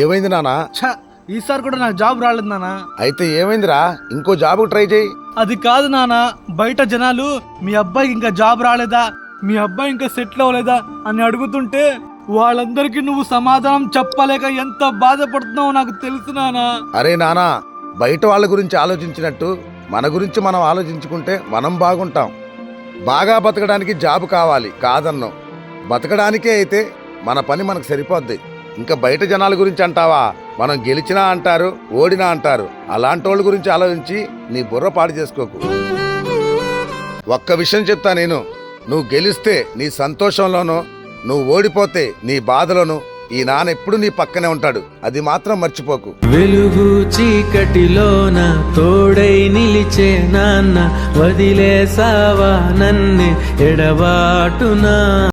ఏమైంది నానా? ఈసారి కూడా నాకు జాబ్ రాలేదు నానా. అయితే ఏమైందిరా? ఇంకో జాబ్ ట్రై చేయి. అది కాదు నానా, బయట జనాలు మీ అబ్బాయికి ఇంకా జాబ్ రాలేదా, మీ అబ్బాయి ఇంకా సెటిల్ అవ్వలేదా అని అడుగుతుంటే వాళ్ళందరికీ నువ్వు సమాధానం చెప్పలేక ఎంత బాధపడుతున్నావో నాకు తెలుసు నానా. అరే నానా, బయట వాళ్ళ గురించి ఆలోచించినట్టు మన గురించి మనం ఆలోచించుకుంటే మనం బాగుంటాం. బాగా బతకడానికి జాబ్ కావాలి కాదన్నాం. బతకడానికే అయితే మన పని మనకు సరిపోద్ది. ఇంకా బయట జనాల గురించి అంటావా? మనం గెలిచినా అంటారు, ఓడినా అంటారు. అలాంటి వాళ్ళ గురించి ఆలోచించి నీ బుర్ర పాడు చేసుకోకు. ఒక్క విషయం చెప్తా నేను, నువ్వు గెలిస్తే నీ సంతోషంలోనూ, నువ్వు ఓడిపోతే నీ బాధలోనూ ఈ నాన్న ఎప్పుడు నీ పక్కనే ఉంటాడు. అది మాత్రం మర్చిపోకు. వెలుగు చీకటిలోన తోడై నిలిచే నాన్న, వదిలేసావా నన్నే ఎడబాటునా.